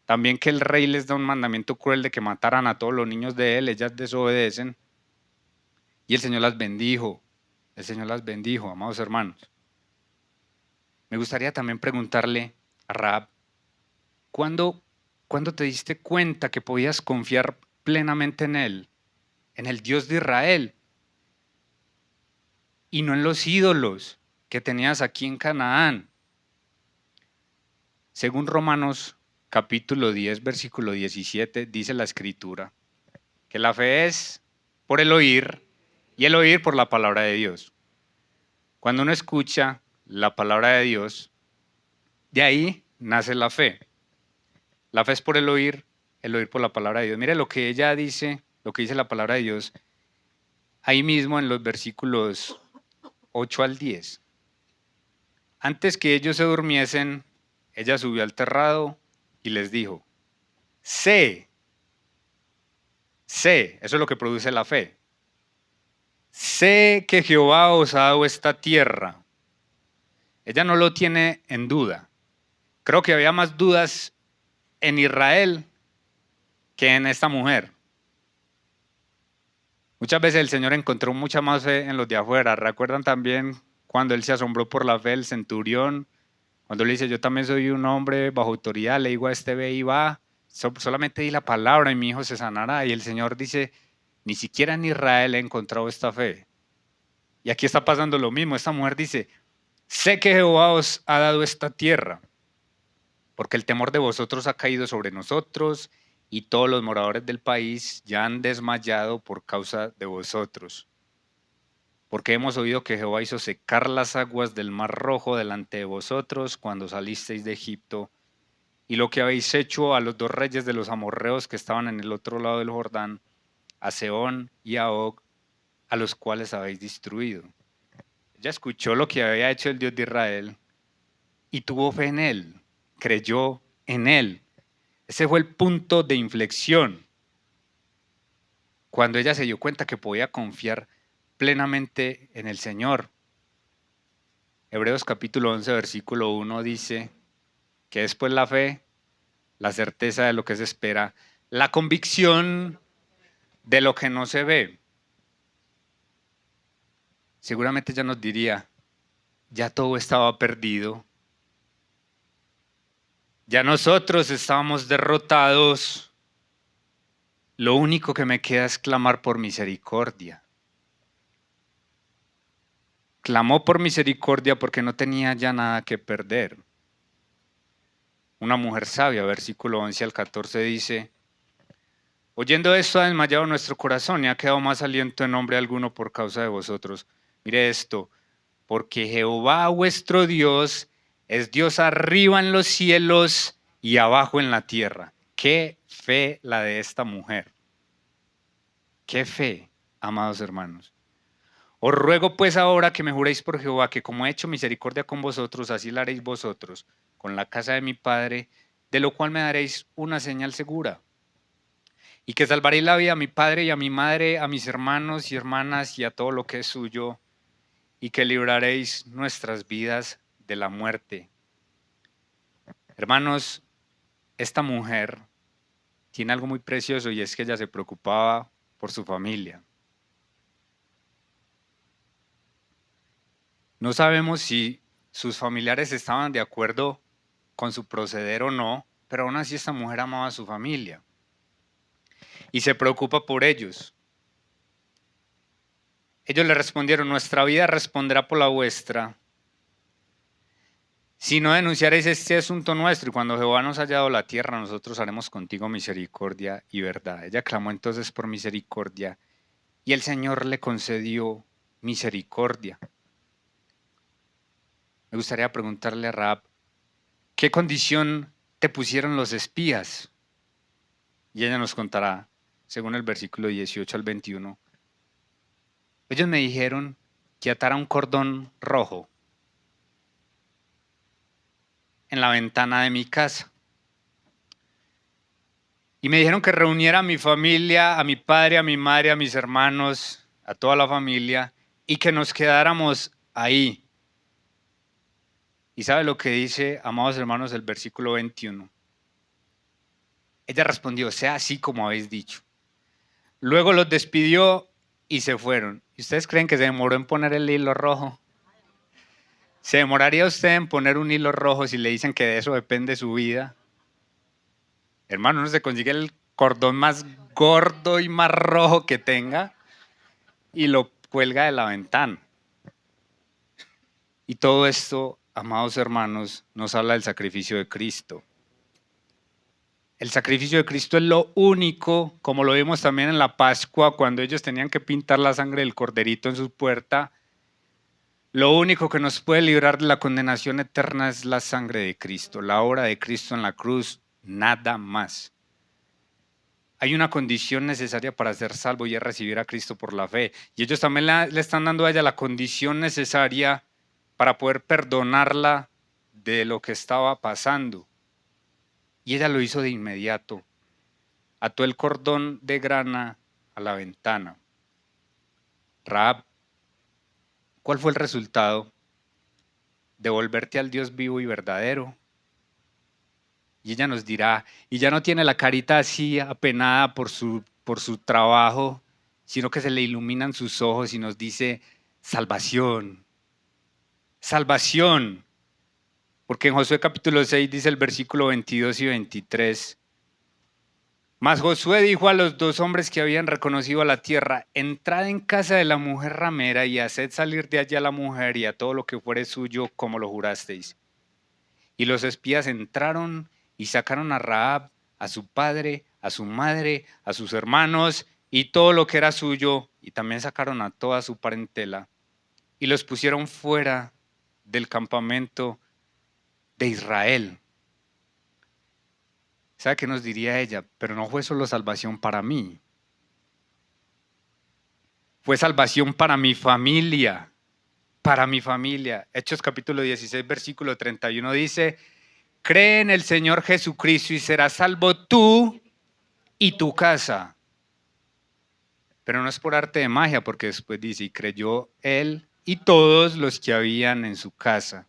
También que el rey les da un mandamiento cruel de que mataran a todos los niños de él, ellas desobedecen. Y el Señor las bendijo. El Señor las bendijo, amados hermanos. Me gustaría también preguntarle a Rahab, ¿cuándo te diste cuenta que podías confiar plenamente en Él, en el Dios de Israel, y no en los ídolos que tenías aquí en Canaán? Según Romanos capítulo 10, versículo 17, dice la Escritura, que la fe es por el oír y el oír por la palabra de Dios. Cuando uno escucha la palabra de Dios, de ahí nace la fe. La fe es por el oír por la palabra de Dios. Mire lo que ella dice, lo que dice la palabra de Dios, ahí mismo en los versículos 8 al 10. Antes que ellos se durmiesen, ella subió al terrado y les dijo, sé, eso es lo que produce la fe. Sé que Jehová os ha dado esta tierra. Ella no lo tiene en duda. Creo que había más dudas en Israel que en esta mujer. Muchas veces el Señor encontró mucha más fe en los de afuera. ¿Recuerdan también cuando Él se asombró por la fe del centurión? Cuando le dice, yo también soy un hombre bajo autoridad, le digo a este ve y va, solamente di la palabra y mi hijo se sanará. Y el Señor dice, ni siquiera en Israel he encontrado esta fe. Y aquí está pasando lo mismo. Esta mujer dice, sé que Jehová os ha dado esta tierra, porque el temor de vosotros ha caído sobre nosotros y todos los moradores del país ya han desmayado por causa de vosotros. Porque hemos oído que Jehová hizo secar las aguas del Mar Rojo delante de vosotros cuando salisteis de Egipto, y lo que habéis hecho a los dos reyes de los amorreos que estaban en el otro lado del Jordán, a Sehón y a Og, a los cuales habéis destruido. Ella escuchó lo que había hecho el Dios de Israel y tuvo fe en Él, creyó en Él. Ese fue el punto de inflexión, cuando ella se dio cuenta que podía confiar plenamente en el Señor. Hebreos capítulo 11, versículo 1 dice que después la fe, la certeza de lo que se espera, la convicción de lo que no se ve. Seguramente ella nos diría, ya todo estaba perdido, ya nosotros estábamos derrotados, lo único que me queda es clamar por misericordia. Clamó por misericordia porque no tenía ya nada que perder. Una mujer sabia, versículo 11 al 14 dice, oyendo esto ha desmayado nuestro corazón y ha quedado más aliento en nombre alguno por causa de vosotros. Mire esto, porque Jehová vuestro Dios es Dios arriba en los cielos y abajo en la tierra. Qué fe la de esta mujer. Qué fe, amados hermanos. Os ruego pues ahora que me juréis por Jehová, que como he hecho misericordia con vosotros, así la haréis vosotros con la casa de mi padre, de lo cual me daréis una señal segura. Y que salvaréis la vida a mi padre y a mi madre, a mis hermanos y hermanas y a todo lo que es suyo, y que libraréis nuestras vidas de la muerte. Hermanos, esta mujer tiene algo muy precioso y es que ella se preocupaba por su familia. No sabemos si sus familiares estaban de acuerdo con su proceder o no, pero aún así esta mujer amaba a su familia y se preocupa por ellos. Ellos le respondieron: nuestra vida responderá por la vuestra si no denunciaréis este asunto nuestro, y cuando Jehová nos haya dado la tierra, nosotros haremos contigo misericordia y verdad. Ella clamó entonces por misericordia, y el Señor le concedió misericordia. Me gustaría preguntarle a Rahab, ¿qué condición te pusieron los espías? Y ella nos contará, según el versículo 18 al 21. Ellos me dijeron que atara un cordón rojo en la ventana de mi casa. Y me dijeron que reuniera a mi familia, a mi padre, a mi madre, a mis hermanos, a toda la familia, y que nos quedáramos ahí. ¿Y sabe lo que dice, amados hermanos, el versículo 21? Ella respondió: sea así como habéis dicho. Luego los despidió y se fueron. ¿Y ustedes creen que se demoró en poner el hilo rojo? ¿Se demoraría usted en poner un hilo rojo si le dicen que de eso depende su vida? Hermano, uno se consigue el cordón más gordo y más rojo que tenga y lo cuelga de la ventana. Y todo esto, amados hermanos, nos habla del sacrificio de Cristo. El sacrificio de Cristo es lo único, como lo vimos también en la Pascua, cuando ellos tenían que pintar la sangre del corderito en su puerta. Lo único que nos puede librar de la condenación eterna es la sangre de Cristo, la obra de Cristo en la cruz, nada más. Hay una condición necesaria para ser salvo y es recibir a Cristo por la fe. Y ellos también le están dando a ella la condición necesaria para poder perdonarla de lo que estaba pasando. Y ella lo hizo de inmediato. Ató el cordón de grana a la ventana. Rahab, ¿cuál fue el resultado? Devolverte al Dios vivo y verdadero. Y ella nos dirá, y ya no tiene la carita así apenada por su trabajo, sino que se le iluminan sus ojos y nos dice: salvación, salvación. Porque en Josué capítulo 6 dice el versículo 22 y 23. Mas Josué dijo a los dos hombres que habían reconocido a la tierra: entrad en casa de la mujer ramera y haced salir de allí a la mujer y a todo lo que fuere suyo, como lo jurasteis. Y los espías entraron y sacaron a Rahab, a su padre, a su madre, a sus hermanos y todo lo que era suyo, y también sacaron a toda su parentela y los pusieron fuera del campamento de Israel. ¿Sabe qué nos diría ella? Pero no fue solo salvación para mí, fue salvación para mi familia, para mi familia. Hechos capítulo 16, versículo 31 dice: cree en el Señor Jesucristo y serás salvo tú y tu casa. Pero no es por arte de magia, porque después dice: y creyó él y todos los que habían en su casa.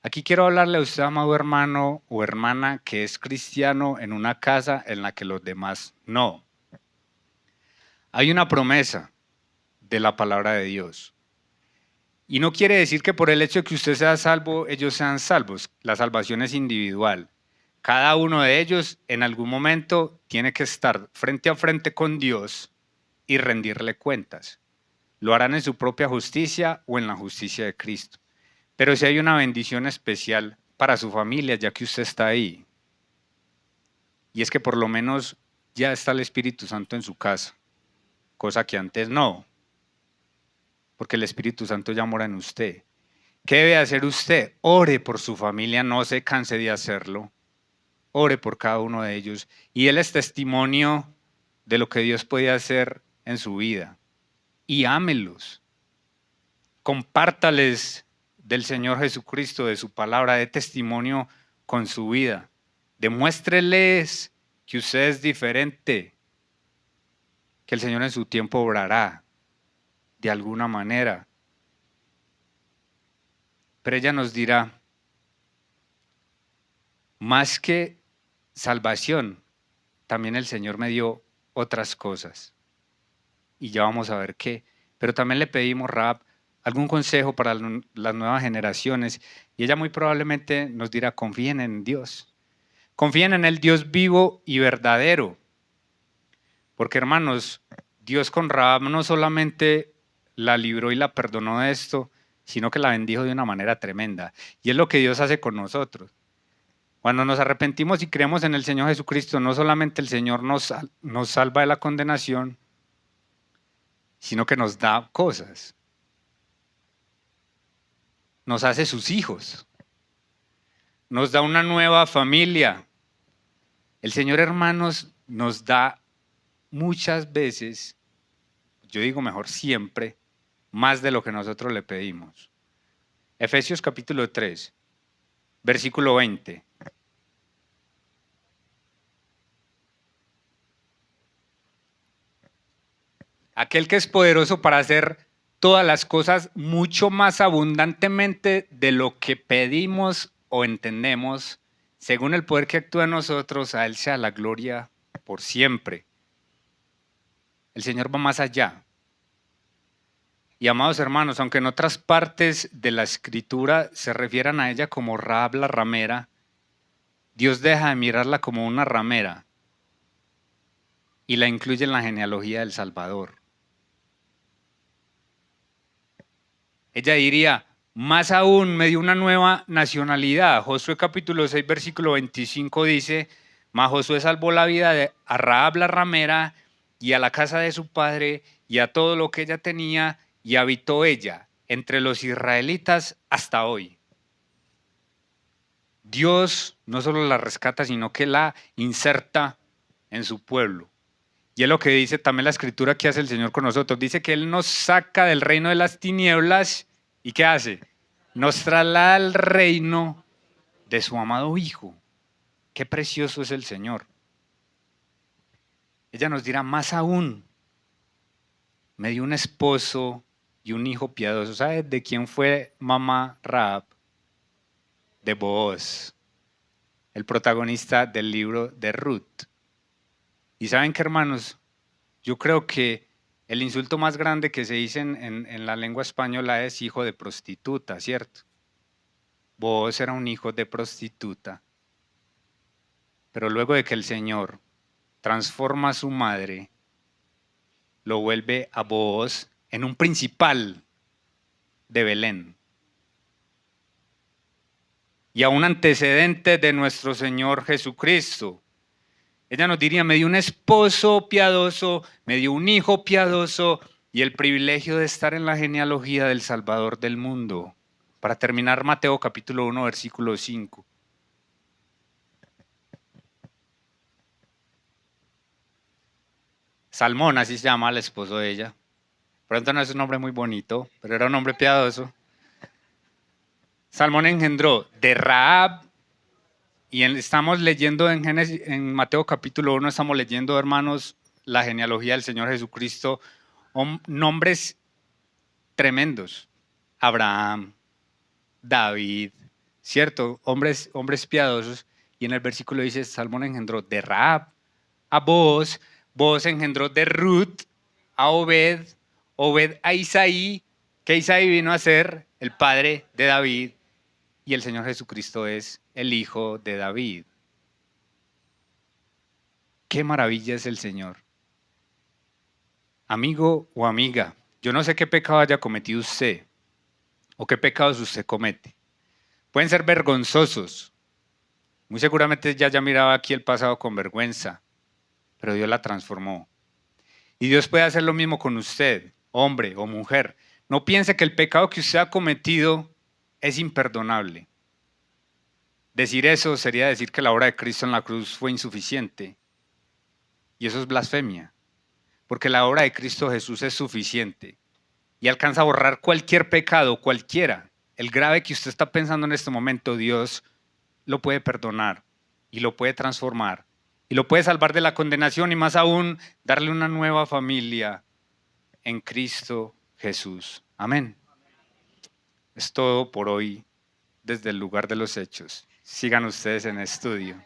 Aquí quiero hablarle a usted, amado hermano o hermana, que es cristiano en una casa en la que los demás no. Hay una promesa de la palabra de Dios. Y no quiere decir que por el hecho de que usted sea salvo, ellos sean salvos. La salvación es individual. Cada uno de ellos en algún momento tiene que estar frente a frente con Dios y rendirle cuentas. Lo harán en su propia justicia o en la justicia de Cristo. Pero si hay una bendición especial para su familia, ya que usted está ahí, y es que por lo menos ya está el Espíritu Santo en su casa, cosa que antes no, porque el Espíritu Santo ya mora en usted. ¿Qué debe hacer usted? Ore por su familia, no se canse de hacerlo. Ore por cada uno de ellos y él es testimonio de lo que Dios puede hacer en su vida. Y ámelos. Compártales del Señor Jesucristo, de su palabra, de testimonio con su vida. Demuéstreles que usted es diferente, que el Señor en su tiempo obrará de alguna manera. Pero ella nos dirá: más que salvación, también el Señor me dio otras cosas. Y ya vamos a ver qué. Pero también le pedimos, Rahab, algún consejo para las nuevas generaciones y ella muy probablemente nos dirá, confíen en Dios, confíen en el Dios vivo y verdadero, porque hermanos, Dios con Rahab no solamente la libró y la perdonó de esto, sino que la bendijo de una manera tremenda. Y es lo que Dios hace con nosotros. Cuando nos arrepentimos y creemos en el Señor Jesucristo, no solamente el Señor nos salva de la condenación, sino que nos da cosas. Nos hace sus hijos. Nos da una nueva familia. El Señor, hermanos, nos da muchas veces, yo digo mejor siempre, más de lo que nosotros le pedimos. Efesios capítulo 3, versículo 20. Aquel que es poderoso para hacer todas las cosas mucho más abundantemente de lo que pedimos o entendemos, según el poder que actúa en nosotros, a Él sea la gloria por siempre. El Señor va más allá. Y amados hermanos, aunque en otras partes de la Escritura se refieran a ella como Rahab la ramera, Dios deja de mirarla como una ramera y la incluye en la genealogía del Salvador. Ella diría, más aún me dio una nueva nacionalidad. Josué capítulo 6, versículo 25 dice, mas Josué salvó la vida a Rahab la ramera y a la casa de su padre y a todo lo que ella tenía y habitó ella entre los israelitas hasta hoy. Dios no solo la rescata, sino que la inserta en su pueblo. Y es lo que dice también la escritura que hace el Señor con nosotros. Dice que Él nos saca del reino de las tinieblas y ¿qué hace? Nos traslada al reino de su amado Hijo. Qué precioso es el Señor. Ella nos dirá, más aún, me dio un esposo y un hijo piadoso. ¿Sabes de quién fue mamá Rahab? De Booz, el protagonista del libro de Ruth. Y saben qué, hermanos, yo creo que el insulto más grande que se dice en la lengua española es hijo de prostituta, ¿cierto? Booz era un hijo de prostituta, pero luego de que el Señor transforma a su madre, lo vuelve a Booz en un principal de Belén y a un antecedente de nuestro Señor Jesucristo. Ella nos diría, me dio un esposo piadoso, me dio un hijo piadoso y el privilegio de estar en la genealogía del Salvador del mundo. Para terminar, Mateo capítulo 1, versículo 5. Salmón, así se llama el esposo de ella. Pronto no es un nombre muy bonito, pero era un hombre piadoso. Salmón engendró de Rahab, y estamos leyendo en Mateo capítulo 1, estamos leyendo, hermanos, la genealogía del Señor Jesucristo, nombres tremendos. Abraham, David, ¿cierto? Hombres piadosos. Y en el versículo dice, Salmón engendró de Rahab a Booz, Booz engendró de Ruth a Obed, Obed a Isaí, que Isaí vino a ser el padre de David, y el Señor Jesucristo es el hijo de David. Qué maravilla es el Señor. Amigo o amiga, yo no sé qué pecado haya cometido usted o qué pecados usted comete. Pueden ser vergonzosos. Muy seguramente ya miraba aquí el pasado con vergüenza, pero Dios la transformó. Y Dios puede hacer lo mismo con usted, hombre o mujer. No piense que el pecado que usted ha cometido es imperdonable. Decir eso sería decir que la obra de Cristo en la cruz fue insuficiente. Y eso es blasfemia. Porque la obra de Cristo Jesús es suficiente. Y alcanza a borrar cualquier pecado, cualquiera. El grave que usted está pensando en este momento, Dios lo puede perdonar y lo puede transformar y lo puede salvar de la condenación y más aún darle una nueva familia en Cristo Jesús. Amén. Es todo por hoy desde el lugar de los hechos. Sigan ustedes en estudio.